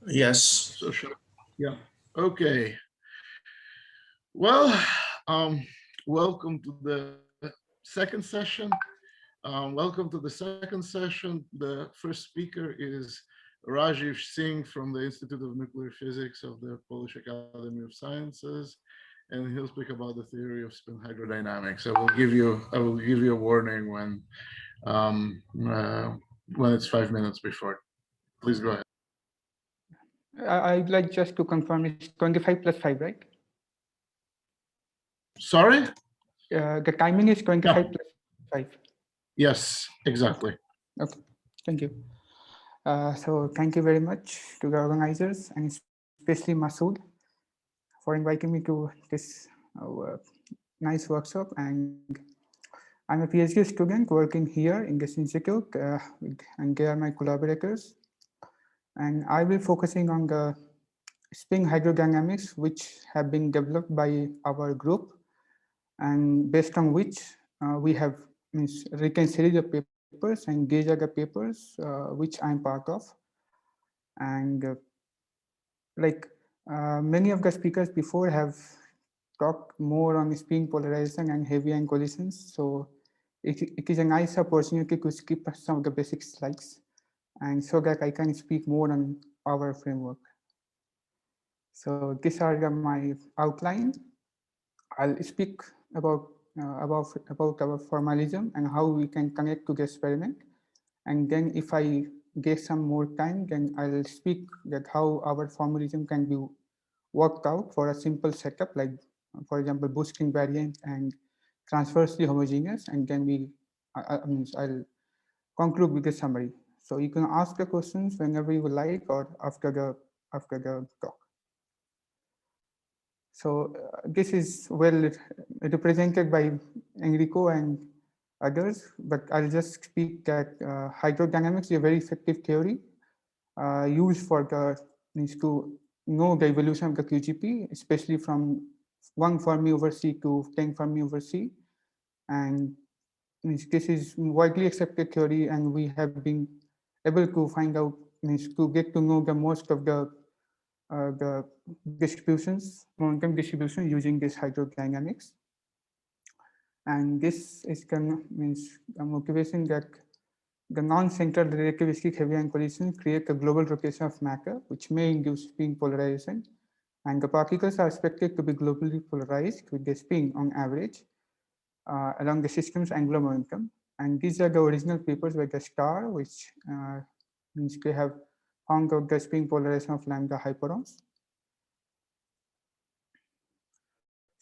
Yes. So sure. Yeah. Okay. Well, welcome to the second session. Welcome to the second session. The first speaker is Rajiv Singh from the Institute of Nuclear Physics of the Polish Academy of Sciences, and he'll speak about the theory of spin hydrodynamics. I will give you a warning um, uh, when it's 5 minutes before. Please go ahead. I'd like just to confirm it's 25 plus 5, right? Sorry? The timing is 25 No. plus 5. Yes, exactly. Okay, thank you. So thank you very much to the organizers and especially Masood for inviting me to this nice workshop. And I'm a PhD student working here in this institute, and they are my collaborators. And I will be focusing on the spin hydrodynamics, which have been developed by our group, and based on which we have written series of papers, and these are the papers which I'm part of. And like many of the speakers before have talked more on spin polarization and heavy ion collisions, so it is a nice opportunity to skip some of the basic slides and so that I can speak more on our framework. So these are my outline. I'll speak about about our formalism and how we can connect to the experiment. And then if I get some more time, then I'll speak that how our formalism can be worked out for a simple setup, like for example, Bush invariant and transversely homogeneous. And then I'll conclude with the summary. So you can ask the questions whenever you like or after the talk. So this is well represented by Enrico and others, but I'll just speak that hydrodynamics is a very effective theory used for the means to know the evolution of the QGP, especially from 1 Fermi over C to 10 Fermi over C. And means this is widely accepted theory, and we have been able to find out, means to get to know the most of the distributions, momentum distribution using this hydrodynamics. And this is means a motivation that the non-central relativistic heavy ion collisions create a global rotation of matter, which may induce spin polarization. And the particles are expected to be globally polarized with the spin on average along the system's angular momentum. And these are the original papers by the star, which means they have found out the spin polarization of lambda hyperons.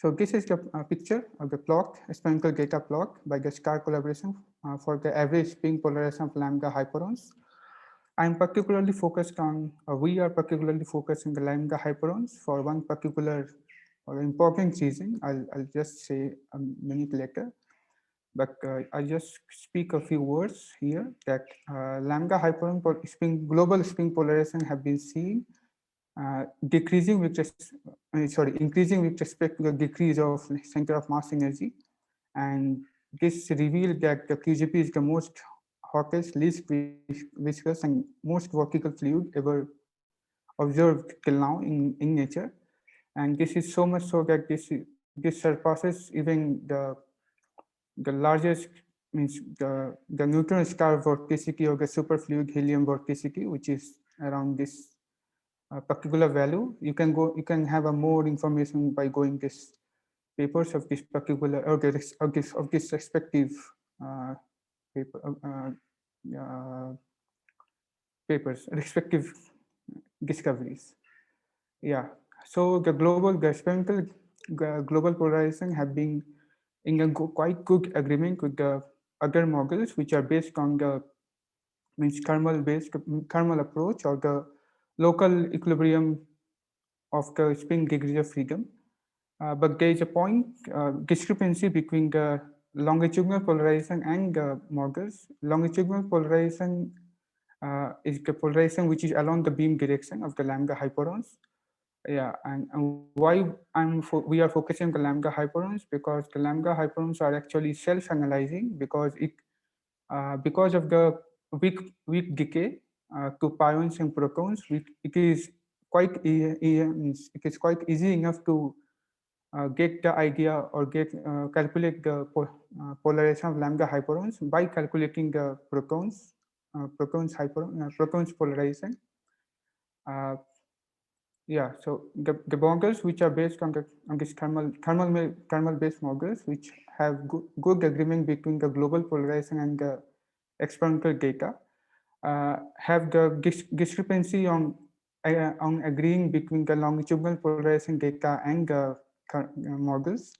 So this is the picture of the plot, experimental data plot by the STAR collaboration for the average spin polarization of lambda hyperons. I'm particularly focused on, we are particularly focused on the lambda hyperons for one particular or important reason. I'll just say a minute later, but I just speak a few words here that lambda hyperon global spin polarization have been seen decreasing with increasing with respect to the decrease of center of mass energy, and this revealed that the QGP is the most hottest, least viscous, and most vertical fluid ever observed till now in nature. And this is so much so that this surpasses even the largest, means the neutron star vorticity or the superfluid helium vorticity, which is around this particular value. You can have a more information by going this papers of this particular or of this respective uh, paper, papers, respective discoveries. Yeah. So the experimental global polarization have been in a quite good agreement with the other models, which are based on the means thermal approach or the local equilibrium of the spin degrees of freedom. But there is a point discrepancy between the longitudinal polarization and the models. Longitudinal polarization is the polarization which is along the beam direction of the lambda hyperons. Yeah, and why we are focusing on the lambda hyperons, because the lambda hyperons are actually self-analyzing because of the weak decay. to pions and protons. It is quite it is quite easy enough to get the idea or calculate the polarization of lambda hyperons by calculating the protons polarization. Yeah, so the models which are based on this thermal based models, which have good agreement between the global polarization and the experimental data, have the discrepancy on agreeing between the longitudinal polarization data and the models.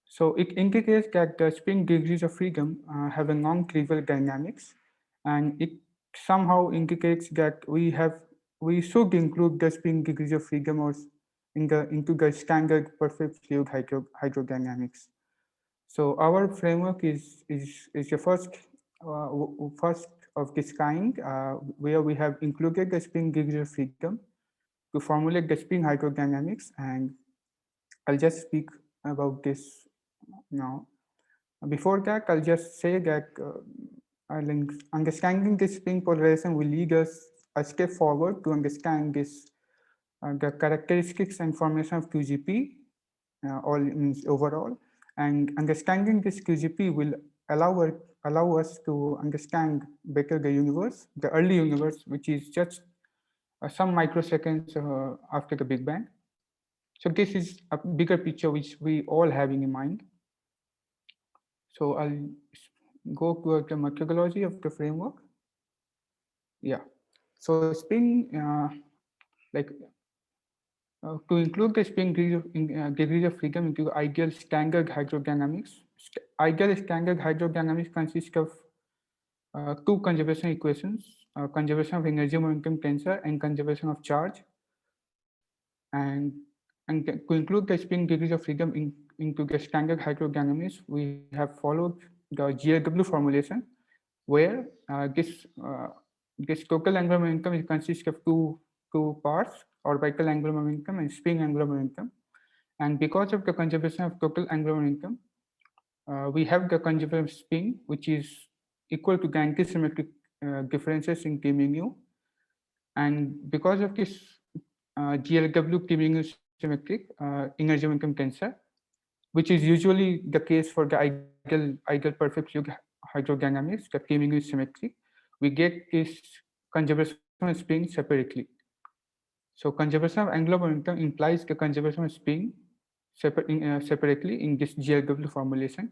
So it indicates that the spin degrees of freedom have a non-trivial dynamics, and it somehow indicates that we should include the spin degrees of freedom or into the standard perfect fluid hydrodynamics. So our framework is the first of this kind, where we have included the spin degrees of freedom to formulate the spin hydrodynamics, and I'll just speak about this now. Before that, I'll just say that understanding this spin polarization will lead us a step forward to understand this the characteristics and formation of QGP all means overall, and understanding this QGP will allow us to understand better the universe, the early universe, which is just some microseconds after the Big Bang. So this is a bigger picture which we all having in mind. So I'll go to the methodology of the framework. Yeah. So spin, to include the spin degrees of freedom into ideal standard hydrodynamics. Ideal standard hydrodynamics consists of two conservation equations, conservation of energy momentum tensor and conservation of charge. And to include the spin degrees of freedom into the standard hydrodynamics, we have followed the GLW formulation, where this total angular momentum consists of two parts, orbital angular momentum and spin angular momentum. And because of the conservation of total angular momentum, we have the conservation of spin, which is equal to the antisymmetric differences in K mu. And because of this GLW K mu symmetric energy momentum tensor, which is usually the case for the ideal perfect fluid hydrodynamics, the K mu is symmetric, we get this conservation of spin separately. So conservation of angular momentum implies the conservation of spin separately in this GLW formulation.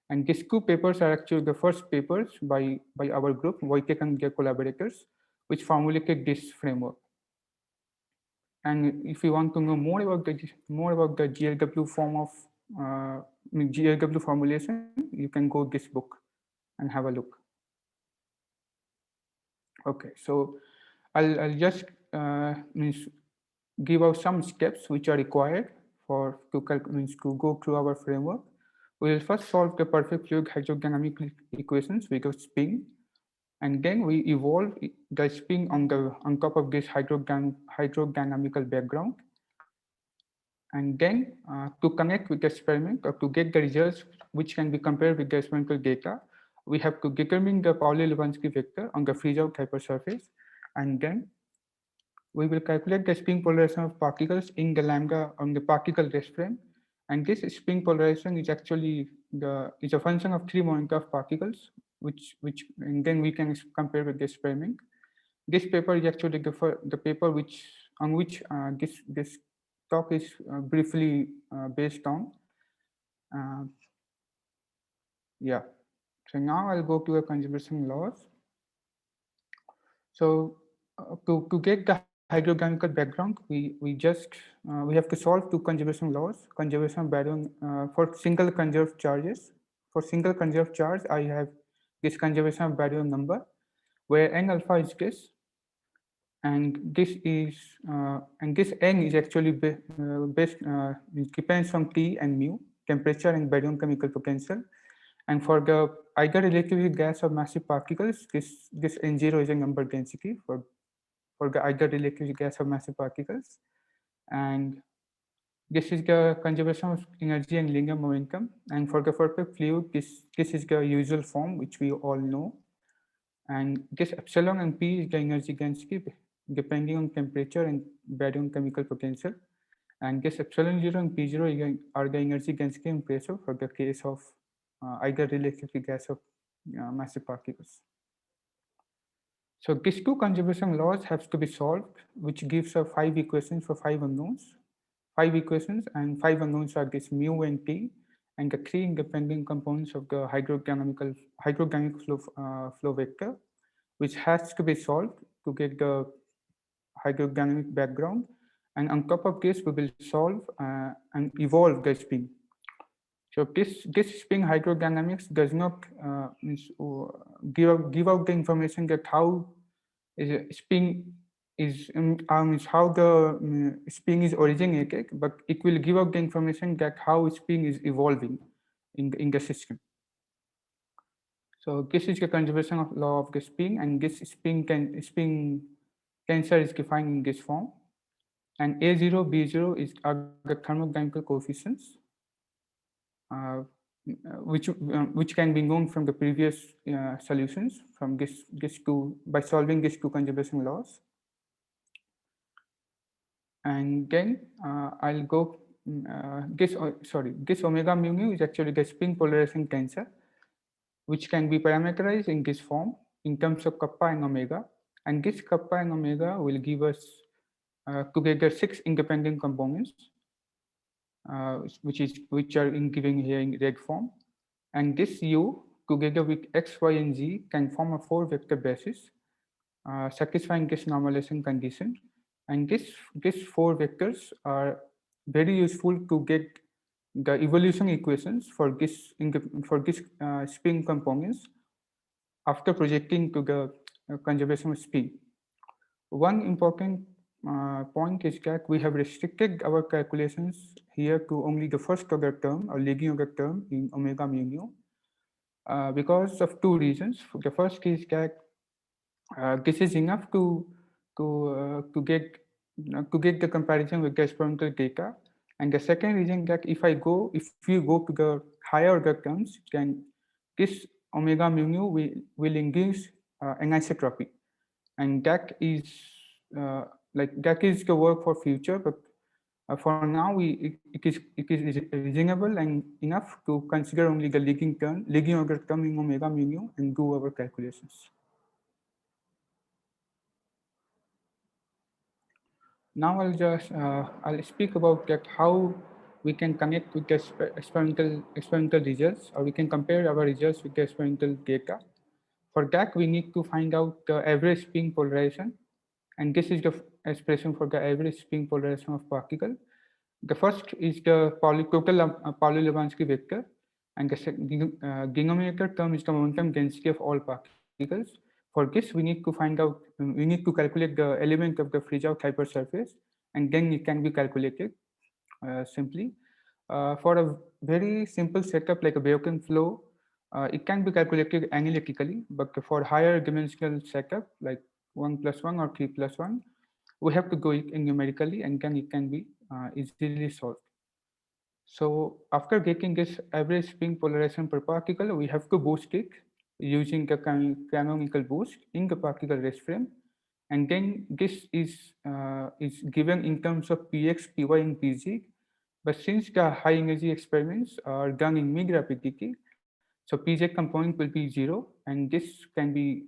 And these two papers are actually the first papers by our group, Wojtek and their collaborators, which formulated this framework. And if you want to know more about the GLW form of GLW formulation, you can go this book and have a look. Okay, so I'll just give out some steps which are required to go through our framework. We will first solve the perfect fluid hydrodynamic equations with a spin, and then we evolve the spin on top of this hydrodynamical background. And then to connect with the experiment or to get the results which can be compared with the experimental data, we have to determine the Pauli-Lubensky vector on the freeze-out hypersurface, and then we will calculate the spin polarization of particles in the lambda on the particle rest frame. And this spin polarization is actually a function of three momenta of particles, which and then we can compare with the experiment. This paper is actually the paper on which this talk is briefly based on. Yeah. So now I'll go to the conservation laws. So to get the hydrodynamical background, we have to solve two conservation laws. Conservation of baryon for single conserved charges. For single conserved charge, I have this conservation of baryon number, where n alpha is this, and this n is actually depends on T and mu, temperature and baryon chemical potential. And for the either relatively gas or massive particles, this n0 is a number density for the either relatively gas or massive particles. And this is the conservation of energy and linear momentum. And for the perfect fluid, this is the usual form which we all know. And this epsilon and P is the energy density depending on temperature and baryon chemical potential. And this epsilon 0 and P0 are the energy density and pressure for the case of either relatively gas or massive particles. So these two conservation laws have to be solved, which gives us 5 equations for 5 unknowns. 5 equations, and 5 unknowns are this mu and T, and the 3 independent components of the hydrodynamic flow vector, which has to be solved to get the hydrodynamic background. And on top of this, we will solve and evolve the spin. So this spin hydrodynamics does not give out the information that how is a spin is how the spin is originated, but it will give out the information that how spin is evolving in the system. So this is the conservation of law of the spin, and this spin tensor is defined in this form. And A0, B0 are the thermodynamical coefficients, which can be known from the previous solutions from this two by solving these two conservation laws. And then I'll go this omega mu nu is actually the spin polarization tensor, which can be parameterized in this form in terms of kappa and omega. And this kappa and omega will give us together 6 independent components, which are given here in red form. And this U together with X, Y, and Z can form a 4 vector basis, satisfying this normalization condition. And these 4 vectors are very useful to get the evolution equations for this spin components after projecting to the conservation of spin. One important point is that we have restricted our calculations here to only the first order term or leading order term in omega mu nu because of 2 reasons. The first is that this is enough to get the comparison with the experimental data, and the second reason that if you go to the higher order terms, then this omega mu nu will induce anisotropy, and that is the work for future, but for now it is reasonable and enough to consider only the leading order term in omega mu nu and do our calculations. Now I'll speak about that how we can connect with the experimental results, or we can compare our results with the experimental data. For that, we need to find out the average spin polarization, and this is the expression for the average spin polarization of particle. The first is the total Pauli-Levinsky vector, and the denominator term is the momentum density of all particles. For this, we need to calculate the element of the Friese-Haupt hypersurface, and then it can be calculated simply. For a very simple setup like a Biochemical flow, it can be calculated analytically, but for higher dimensional setup like 1 + 1 or 3 + 1, we have to go in numerically, and then it can be easily solved. So after getting this average spin polarization per particle, we have to boost it using the canonical boost in the particle rest frame, and then this is given in terms of px, py, and pz. But since the high energy experiments are done in mid rapidity, so pz component will be 0, and this can be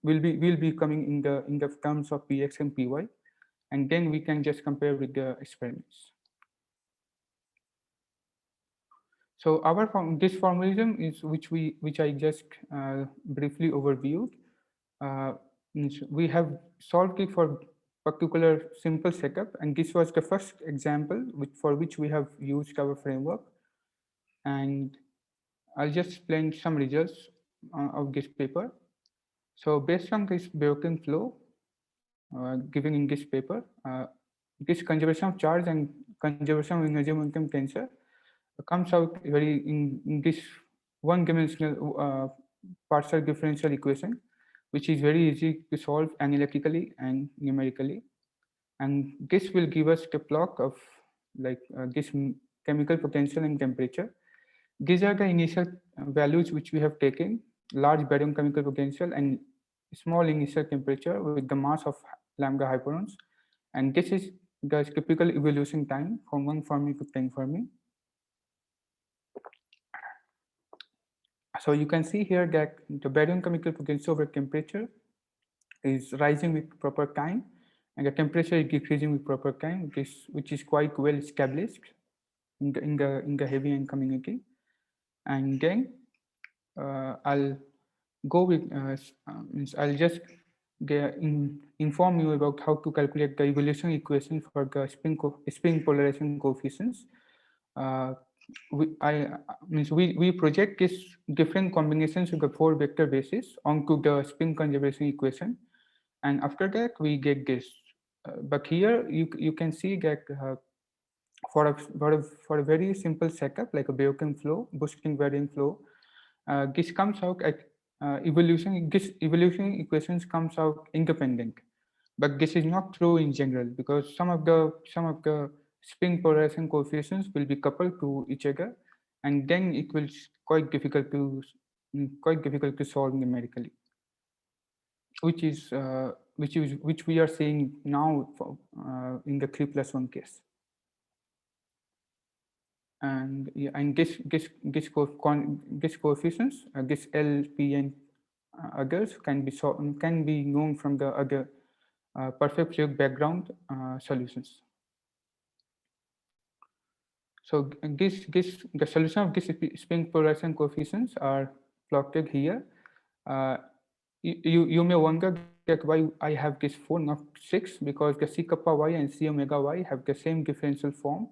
will be coming in the terms of px and py, and then we can just compare with the experiments. So this formalism is which I just briefly overviewed. We have solved it for particular simple setup, and this was the first example for which we have used our framework. And I'll just explain some results of this paper. So based on this Biochemical flow given in this paper, this conservation of charge and conservation of energy momentum tensor comes out in this one-dimensional partial differential equation, which is very easy to solve analytically and numerically. And this will give us the plot of this chemical potential and temperature. These are the initial values which we have taken: large baryon chemical potential and small initial temperature with the mass of lambda hyperons, and this is the typical evolution time from 1 Fermi to 10 Fermi. So you can see here that the baryon chemical potential over temperature is rising with proper time, and the temperature is decreasing with proper time, which is quite well established in the heavy ion community. And then I'll go with I'll just inform you about how to calculate the evolution equation for the spin polarization coefficients. We project these different combinations of the 4 vector bases onto the spin conservation equation, and after that we get this. But here you can see that for a very simple setup like a Biocham flow, Busch-King variant flow, this comes out at this evolution equations comes out independent. But this is not true in general, because some of the spin polarization coefficients will be coupled to each other, and then it will quite difficult to solve numerically, which we are seeing now for, in the 3+1 case. And this coefficients, this L, P, and others can be known from the other perfect fluid background solutions. So the solution of this spin polarization coefficients are plotted here. You may wonder that why I have this 4, not 6, because the C kappa y and C omega y have the same differential form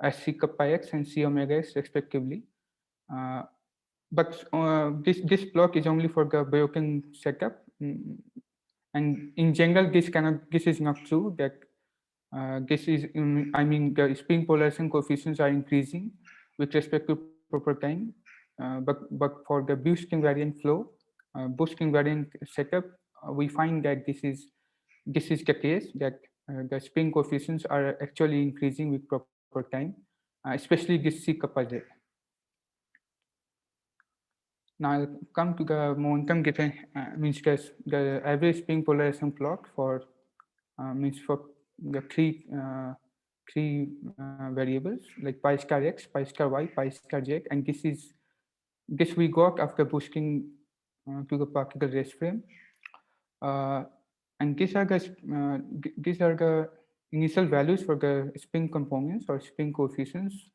as C kappa x and C omega x respectively. But this plot is only for the Biocham setup, and in general this is not true. That this is the spin polarization coefficients are increasing with respect to proper time, but for the Busch-King variant flow, Busch-King variant setup, we find that this is the case, that the spin coefficients are actually increasing with proper time, especially this C kappa z. Now I'll come to the momentum given the average spin polarization plot for for the three variables like pi star x, pi star y, pi star z, and this we got after Busch-King to the particle rest frame, and these are the initial values for the spin components or spin coefficients.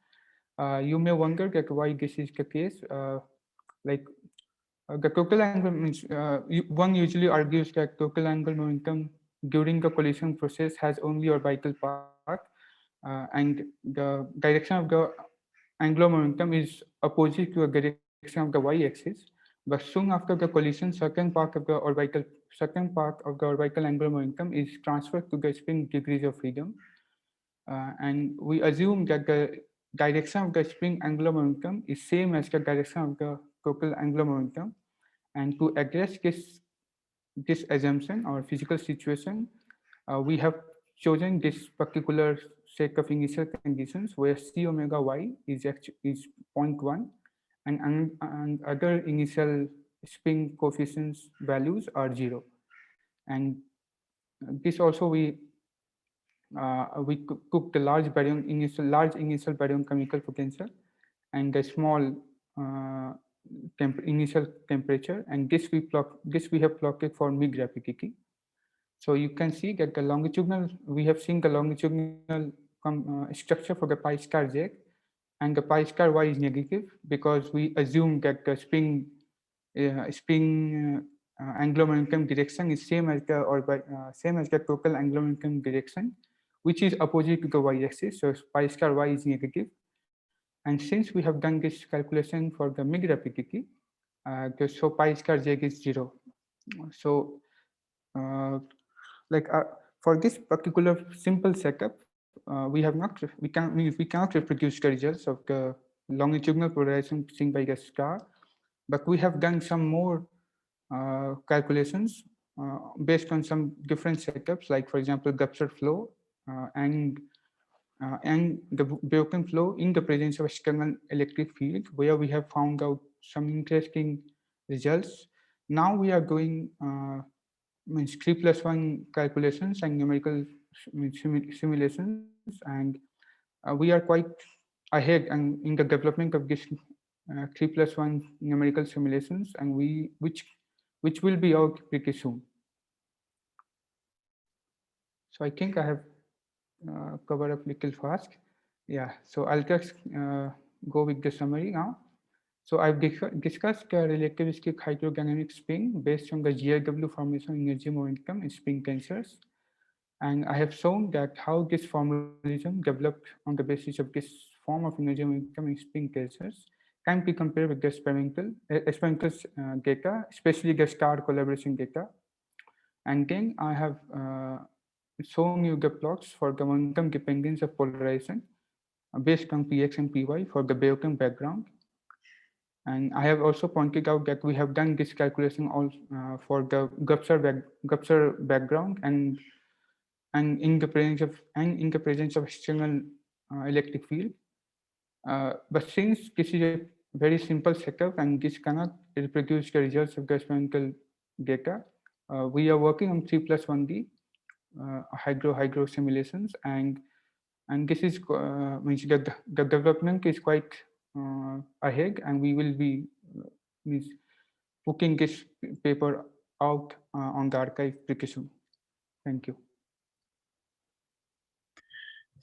You may wonder that why this is the case. The total angle means one usually argues that total angular momentum during the collision process has only orbital part, and the direction of the angular momentum is opposite to the direction of the y-axis. But soon after the collision, certain part of the orbital angular momentum is transferred to the spin degrees of freedom, and we assume that the direction of the spin angular momentum is same as the direction of the total angular momentum. And to address this assumption or physical situation, we have chosen this particular set of initial conditions where C omega y is 0.1, and other initial spin coefficients values are 0. And this also we took the large initial baryon chemical potential and the small initial temperature, and this we have plotted for mid rapidity. So you can see that the longitudinal, we have seen the longitudinal structure for the pi star z, and the pi star y is negative because we assume that the spin angular momentum direction is same as the total angular momentum direction, which is opposite to the y-axis. So pi star y is negative. And since we have done this calculation for the mid rapidity, so pi star z is 0. So for this particular simple setup, we cannot reproduce the results of the longitudinal polarization seen by the star, but we have done some more calculations based on some different setups, like for example Gupser flow and the Biocham flow in the presence of external electric field, where we have found out some interesting results Now we are doing means 3+1 calculations and numerical simulations, and we are quite ahead and in the development of this 3+1 numerical simulations, and which will be out pretty soon. So I think I have covered up little fast. Yeah, so I'll just go with the summary now. So I've discussed relativistic hydrodynamic spin based on the GIW formation energy momentum in spin tensors. And I have shown that how this formalism developed on the basis of this form of energy momentum in spin tensors can be compared with the experimental data, especially the star collaboration data. And then I have shown you the plots for the momentum dependence of polarization based on Px and Py for the Bayesian background. And I have also pointed out that we have done this calculation also for the Gupser background and in the presence of external electric field. But since this is a very simple setup and this cannot reproduce the results of the experimental data, we are working on 3+1D hydro simulations, and this is means that the development is quite ahead, and we will be means putting this paper out on the archive pretty soon. Thank you.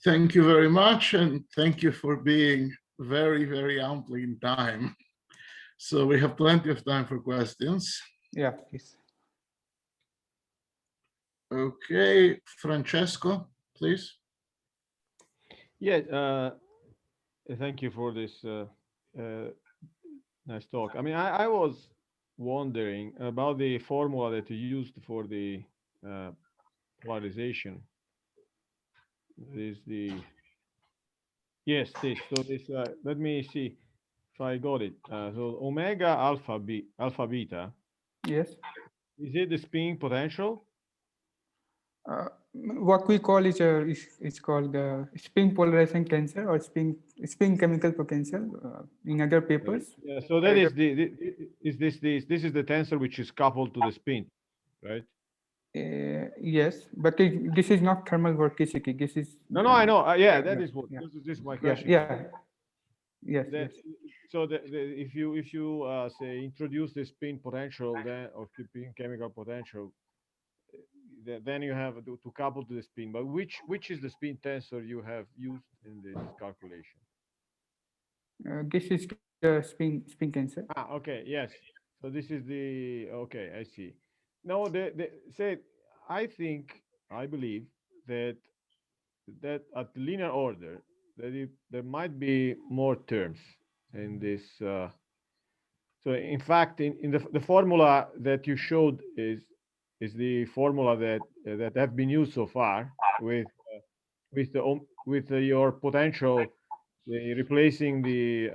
Thank you very much, and thank you for being very, very amply in time. So we have plenty of time for questions. Yeah, please. Okay, Francesco, please. Yeah, thank you for this nice talk. I mean, I was wondering about the formula that you used for the polarization. This yes, this. So this. Let me see if I got it. So omega alpha beta. Yes. Is it the spin potential? What we call is it's called spin polarization tensor or spin chemical potential in other papers. Yeah. So that is this is the tensor which is coupled to the spin, right? Yes, but this is not thermal vorticity. This is No, I know. Yeah, that is what. Yeah. This is my question. Yeah. Yes. That, so if you say introduce the spin potential then or spin chemical potential, then you have to couple to the spin. But which is the spin tensor you have used in this calculation? This is the spin tensor. Okay. Yes. So this is the okay. I see. No, say I believe that at linear order there might be more terms in this. So in fact, in the formula that you showed is the formula that have been used so far with your potential replacing the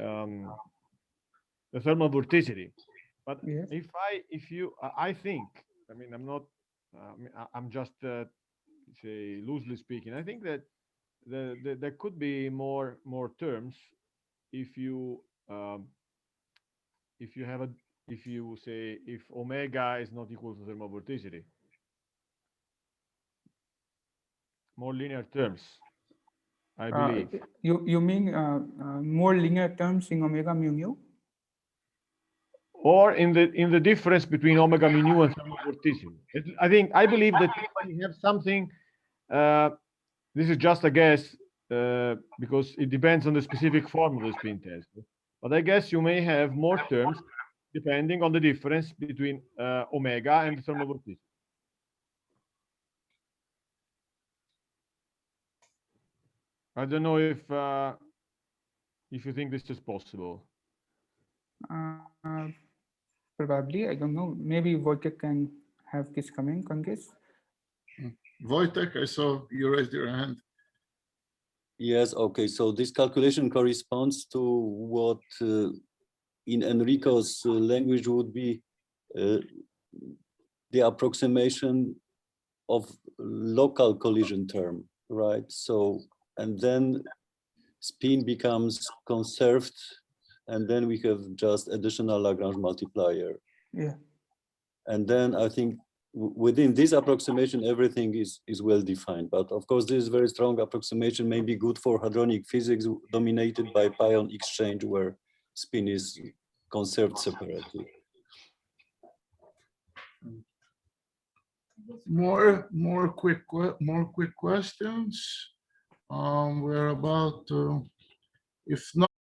thermal vorticity. But Yes. I think, I mean, I'm not, I'm just say loosely speaking. I think that there could be more terms if you have a if you say if omega is not equal to thermal vorticity. More linear terms, I believe. You mean more linear terms in omega mu nu? Or in the difference between omega mu nu and thermal vorticity. I believe that when you have something, this is just a guess because it depends on the specific form of the spin tensor. But I guess you may have more terms depending on the difference between omega and thermal vorticity. I don't know if you think this is possible. Probably, I don't know. Maybe Wojtek can have this comment on this. Wojtek, I saw you raised your hand. Yes, okay. So this calculation corresponds to what in Enrico's language would be the approximation of local collision term, right? So, and then spin becomes conserved, and then we have just additional Lagrange multiplier. Yeah. And then I think within this approximation, everything is well defined. But of course, this very strong approximation may be good for hadronic physics dominated by pion exchange, where spin is conserved separately. More quick questions. We're about to, if not.